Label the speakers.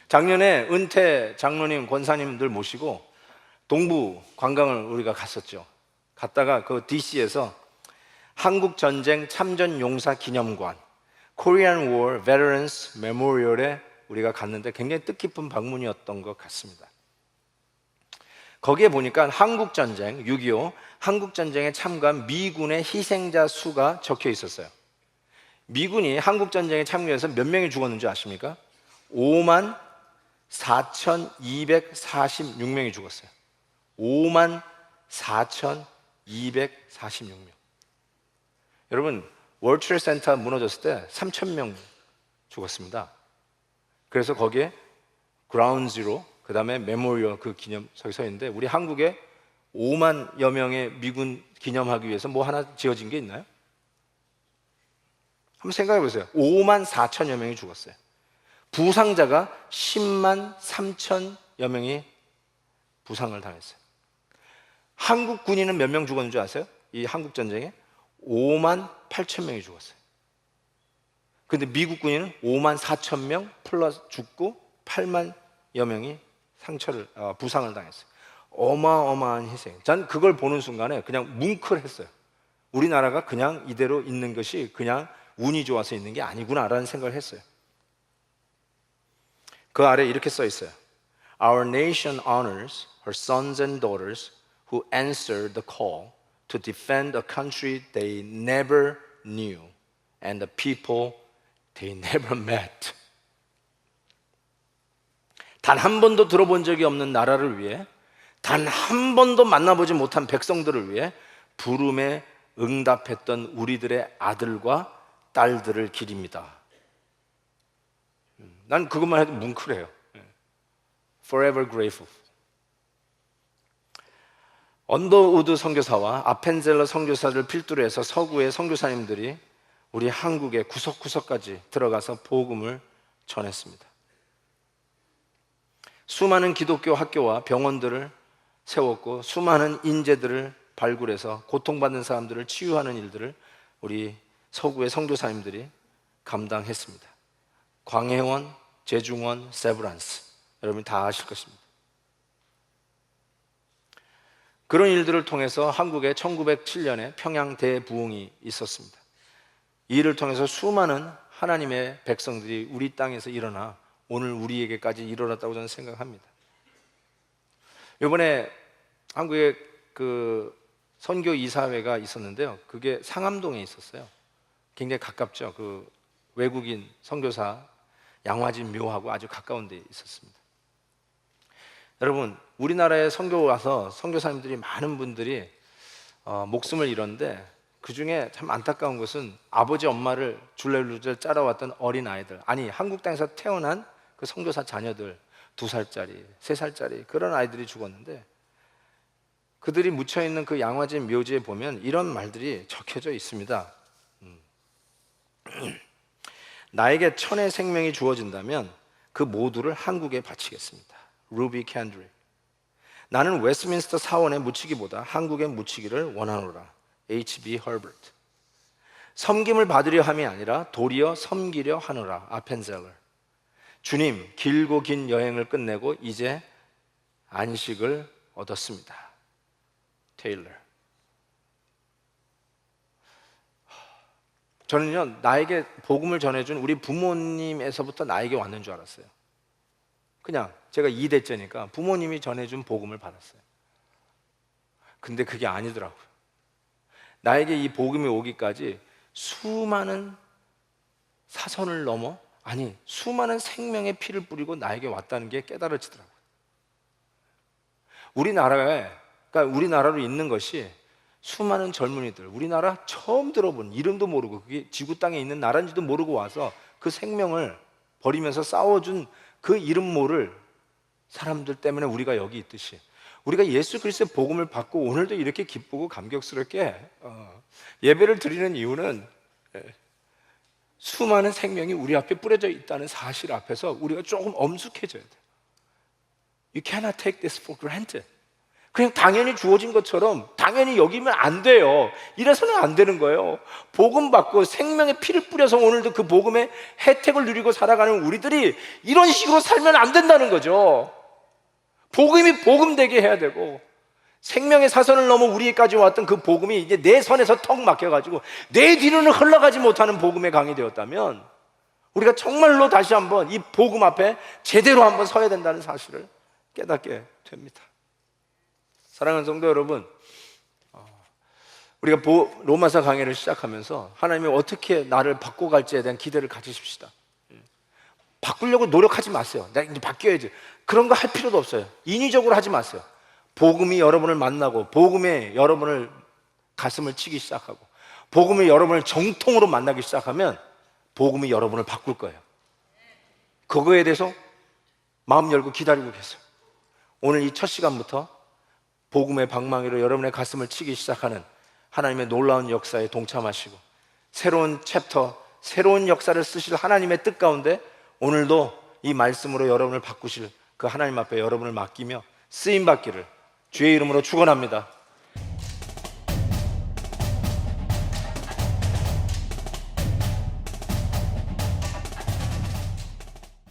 Speaker 1: 작년에 은퇴 장로님, 권사님들 모시고 동부 관광을 우리가 갔었죠. 갔다가 그 DC에서 한국전쟁 참전용사 기념관 Korean War Veterans Memorial에 우리가 갔는데 굉장히 뜻깊은 방문이었던 것 같습니다. 거기에 보니까 한국전쟁, 6.25 한국전쟁에 참가한 미군의 희생자 수가 적혀 있었어요. 미군이 한국전쟁에 참여해서 몇 명이 죽었는지 아십니까? 5만 4,246명이 죽었어요. 5만 4,246명. 여러분, 월트레이드 센터 무너졌을 때 3,000명 죽었습니다. 그래서 거기에 그라운드 지로, 그 다음에 메모리얼 그 기념석이 서 있는데, 우리 한국에 5만여 명의 미군 기념하기 위해서 뭐 하나 지어진 게 있나요? 한번 생각해 보세요. 5만 4천여 명이 죽었어요. 부상자가 10만 3천여 명이 부상을 당했어요. 한국 군인은 몇 명 죽었는 줄 아세요? 이 한국전쟁에 5만 8천 명이 죽었어요. 근데 미국 군인은 5만 4천 명 플러스 죽고 8만여 명이 부상을 당했어요. 어마어마한 희생. 전 그걸 보는 순간에 그냥 뭉클했어요. 우리나라가 그냥 이대로 있는 것이 그냥 운이 좋아서 있는 게 아니구나라는 생각을 했어요. 그 아래 이렇게 써 있어요. Our nation honors her sons and daughters who answered the call to defend a country they never knew and the people they never met. 단 한 번도 들어본 적이 없는 나라를 위해, 단 한 번도 만나보지 못한 백성들을 위해 부름에 응답했던 우리들의 아들과 딸들을 기립니다. 난 그것만 해도 뭉클해요. Forever grateful. 언더우드 선교사와 아펜젤러 선교사를 필두로 해서 서구의 선교사님들이 우리 한국의 구석구석까지 들어가서 복음을 전했습니다. 수많은 기독교 학교와 병원들을 세웠고 수많은 인재들을 발굴해서 고통받는 사람들을 치유하는 일들을 우리 서구의 선교사님들이 감당했습니다. 광해원, 제중원, 세브란스, 여러분이 다 아실 것입니다. 그런 일들을 통해서 한국에 1907년에 평양 대부흥이 있었습니다. 이 일을 통해서 수많은 하나님의 백성들이 우리 땅에서 일어나 오늘 우리에게까지 일어났다고 저는 생각합니다. 이번에 한국에 그 선교 이사회가 있었는데요. 그게 상암동에 있었어요. 굉장히 가깝죠. 그 외국인 선교사 양화진 묘하고 아주 가까운 데 있었습니다. 여러분, 우리나라에 선교 와서 선교사님들이 많은 분들이 목숨을 잃었는데 그 중에 참 안타까운 것은 아버지 엄마를 줄레줄레 짜러왔던 어린 아이들, 아니 한국 땅에서 태어난 그 선교사 자녀들, 2살짜리, 3살짜리 그런 아이들이 죽었는데, 그들이 묻혀있는 그 양화진 묘지에 보면 이런 말들이 적혀져 있습니다. 나에게 천의 생명이 주어진다면 그 모두를 한국에 바치겠습니다. 루비 캔드릭. 나는 웨스트민스터 사원에 묻히기보다 한국에 묻히기를 원하노라. H.B. 허버트. 섬김을 받으려 함이 아니라 도리어 섬기려 하노라. 아펜젤러. 주님, 길고 긴 여행을 끝내고 이제 안식을 얻었습니다. 테일러. 저는요, 나에게 복음을 전해준 우리 부모님에서부터 나에게 왔는 줄 알았어요. 그냥 제가 2대째니까 부모님이 전해준 복음을 받았어요. 근데 그게 아니더라고요. 나에게 이 복음이 오기까지 수많은 사선을 넘어, 아니 수많은 생명의 피를 뿌리고 나에게 왔다는 게 깨달아지더라고요. 우리나라로 있는 것이 수많은 젊은이들, 우리나라 처음 들어본, 이름도 모르고 그게 지구 땅에 있는 나라인지도 모르고 와서 그 생명을 버리면서 싸워준 그 이름 모를 사람들 때문에 우리가 여기 있듯이, 우리가 예수 그리스도의 복음을 받고 오늘도 이렇게 기쁘고 감격스럽게 예배를 드리는 이유는 수많은 생명이 우리 앞에 뿌려져 있다는 사실 앞에서 우리가 조금 엄숙해져야 돼요. You cannot take this for granted. 그냥 당연히 주어진 것처럼 당연히 여기면 안 돼요. 이래서는 안 되는 거예요. 복음 받고 생명의 피를 뿌려서 오늘도 그 복음의 혜택을 누리고 살아가는 우리들이 이런 식으로 살면 안 된다는 거죠. 복음이 복음되게 해야 되고, 생명의 사선을 넘어 우리까지 왔던 그 복음이 이제 내 선에서 턱 막혀가지고 내 뒤로는 흘러가지 못하는 복음의 강이 되었다면, 우리가 정말로 다시 한번 이 복음 앞에 제대로 한번 서야 된다는 사실을 깨닫게 됩니다. 사랑하는 성도 여러분, 우리가 로마서 강해를 시작하면서 하나님이 어떻게 나를 바꿔갈지에 대한 기대를 가지십시다. 바꾸려고 노력하지 마세요. 나 이제 바뀌어야지, 그런 거 할 필요도 없어요. 인위적으로 하지 마세요. 복음이 여러분을 만나고, 복음에 여러분을 가슴을 치기 시작하고, 복음이 여러분을 정통으로 만나기 시작하면 복음이 여러분을 바꿀 거예요. 그거에 대해서 마음 열고 기다리고 계세요. 오늘 이 첫 시간부터 복음의 방망이로 여러분의 가슴을 치기 시작하는 하나님의 놀라운 역사에 동참하시고, 새로운 챕터, 새로운 역사를 쓰실 하나님의 뜻 가운데 오늘도 이 말씀으로 여러분을 바꾸실 그 하나님 앞에 여러분을 맡기며 쓰임받기를 주의 이름으로 축원합니다.